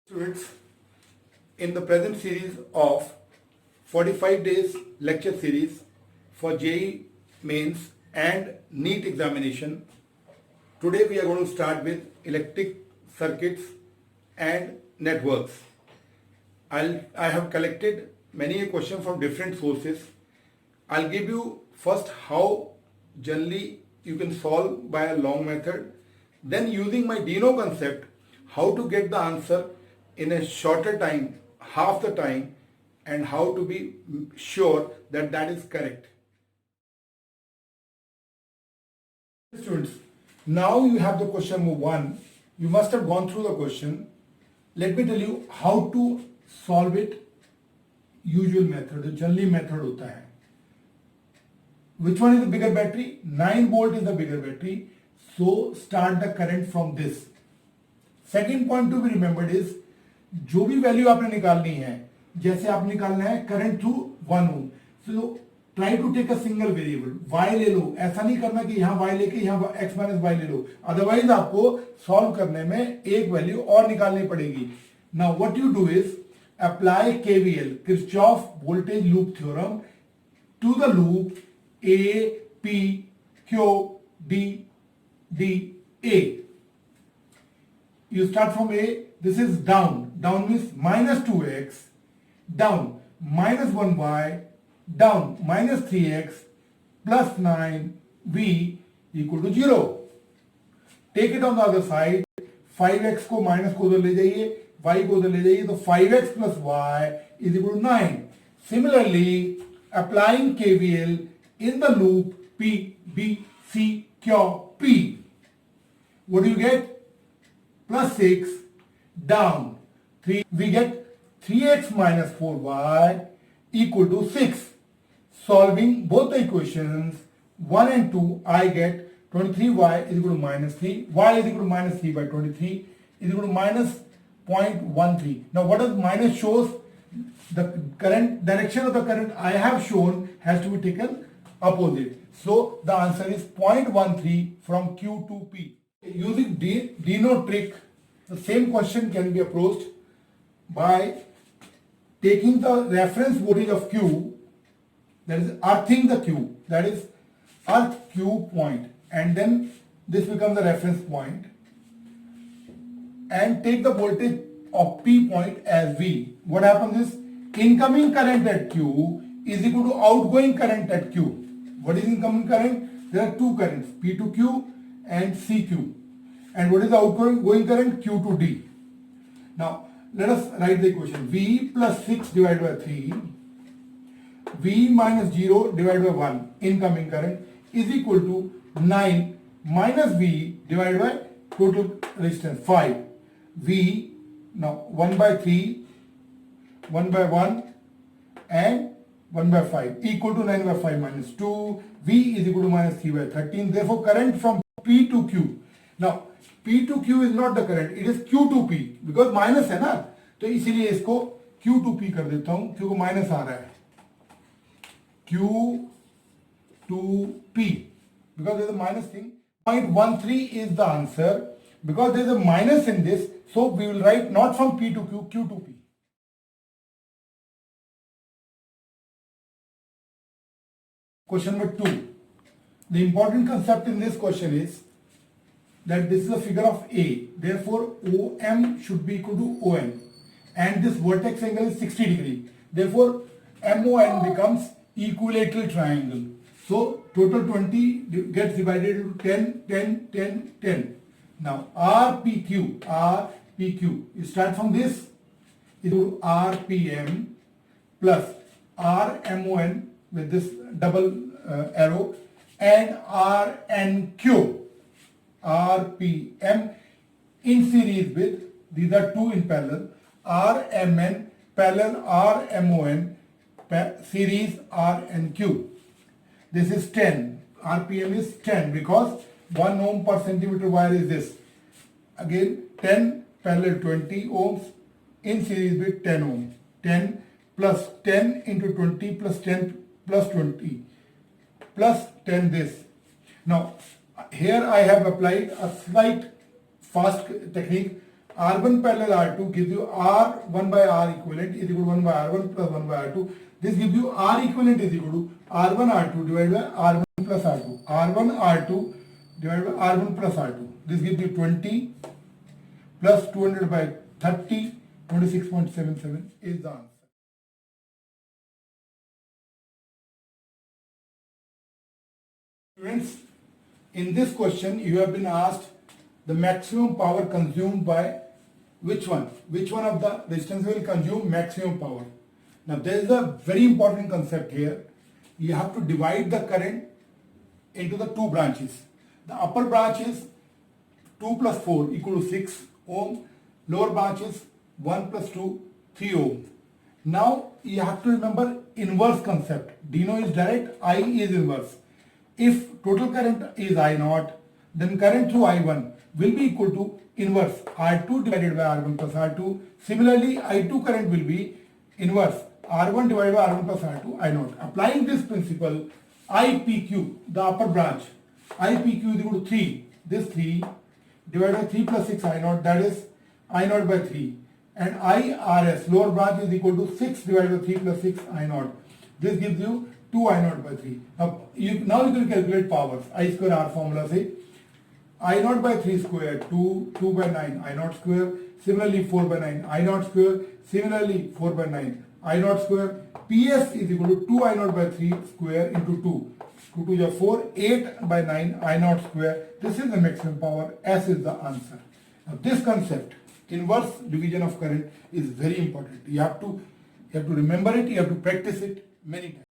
Students, in the present series of 45 days lecture series for JEE mains and NEET examination, today we are going to start with electric circuits and networks. I have collected many questions from different sources. I'll give you first how generally you can solve by a long method, then using my DINO concept, how to get the answer in a shorter time, half the time, and how to be sure that that is correct. Students, now you have the question number 1. You must have gone through the question. Let me tell you how to solve it. Usual method, the generally method होता है. Which one is the bigger battery? 9 volt is the bigger battery. So start the current from this. Second point to be remembered is जो भी value आपने निकालनी है, जैसे आप निकालना है current through 1 ohm, so try to take a single variable. y ले लो, ऐसा नहीं करना कि यहाँ y लेके यहाँ x माइनस y ले लो, अदरवाइज आपको सॉल्व करने में एक वैल्यू और निकालनी पड़ेगी. Now what you do is apply KVL, Kirchhoff voltage loop theorem, to the loop A P Q D D A. You start from A. This is down. Down means minus 2x, down minus 1y, down minus 3x, plus 9v equal to 0. Take it on the other side. 5x को minus को उधर ले जाइए, y को उधर ले जाइए, तो 5x plus y is equal to 9. Similarly, applying KVL in the loop P, B, C, Q, P. What do you get? Plus 6, down 3, we get 3x minus 4y equal to 6. Solving both the equations 1 and 2, I get 23y is equal to minus 3, y is equal to minus 3 by 23 is equal to minus 0.13. Now what does minus shows? The current direction of the current I have shown has to be taken opposite. So the answer is 0.13 from Q to P. Using DINO trick, the same question can be approached by taking the reference voltage of Q, that is earthing the Q, that is earth Q point, and then this becomes the reference point, and take the voltage of P point as V. What happens is incoming current at Q is equal to outgoing current at Q. What is incoming current? There are two currents, P to Q and CQ. And what is the outgoing current? Q to D. Now, let us write the equation. V plus 6 divided by 3, V minus 0 divided by 1, incoming current, is equal to 9 minus V divided by total resistance, 5. V, now 1 by 3, 1 by 1, and 1 by 5, equal to 9 by 5 minus 2. V is equal to minus 3 by 13. Therefore, current from P to Q. Now, P to Q is not the current, it is Q to P, because minus है ना, तो इसीलिए इसको Q to P कर देता हूं, क्योंकि minus आ रहा है. Q to P, because there is a minus thing. 0.13 is the answer, because there is a minus in this, so we will write not from P to Q, Q to P. Question number 2. The important concept in this question is that this is a figure of A. Therefore, OM should be equal to ON. And this vertex angle is 60 degree. Therefore, MON becomes equilateral triangle. So, total 20 gets divided into 10, 10, 10, 10. Now, RPQ, you start from this, is equal to RPM plus RMON with this double arrow, and RNQ, RPM in series with, these are two in parallel, RMN parallel RMON series RNQ. This is 10, RPM is 10 because 1 ohm per centimeter wire is this. Again 10 parallel 20 ohms in series with 10 ohm. 10 plus 10 into 20 plus 10 plus 20 plus 10 this. Now here I have applied a slight fast technique. R1 parallel R2 gives you R1 by R equivalent is equal to 1 by R1 plus 1 by R2. This gives you R equivalent is equal to R1 R2 divided by R1 plus R2. R1 R2 divided by R1 plus R2. This gives you 20 plus 200 by 30, 26.77 is the answer. Students, in this question you have been asked the maximum power consumed by which one? Which one of the resistance will consume maximum power? Now there is a very important concept here. You have to divide the current into the two branches. The upper branch is 2 plus 4 equal to 6 ohm. Lower branch is 1 plus 2, 3 ohm. Now you have to remember inverse concept. Dino is direct, I is inverse. If total current is I0, then current through I1 will be equal to inverse R2 divided by R1 plus R2. Similarly, I2 current will be inverse R1 divided by R1 plus R2 I0. Applying this principle, IPQ, the upper branch, IPQ is equal to 3. This 3 divided by 3 plus 6 I0, that is I0 by 3. And IRS, lower branch, is equal to 6 divided by 3 plus 6 I0. This gives you 2 I0 by 3. Now you can calculate powers. I square R formula say I0 by 3 square, 2 by 9 I0 square. Similarly 4 by 9 I0 square. Similarly 4 by 9 I0 square. PS is equal to 2 I0 by 3 square into 2. 2 to the 4, 8 by 9 I0 square. This is the maximum power. S is the answer. Now this concept, inverse division of current, is very important. You have to remember it, you have to practice it many times.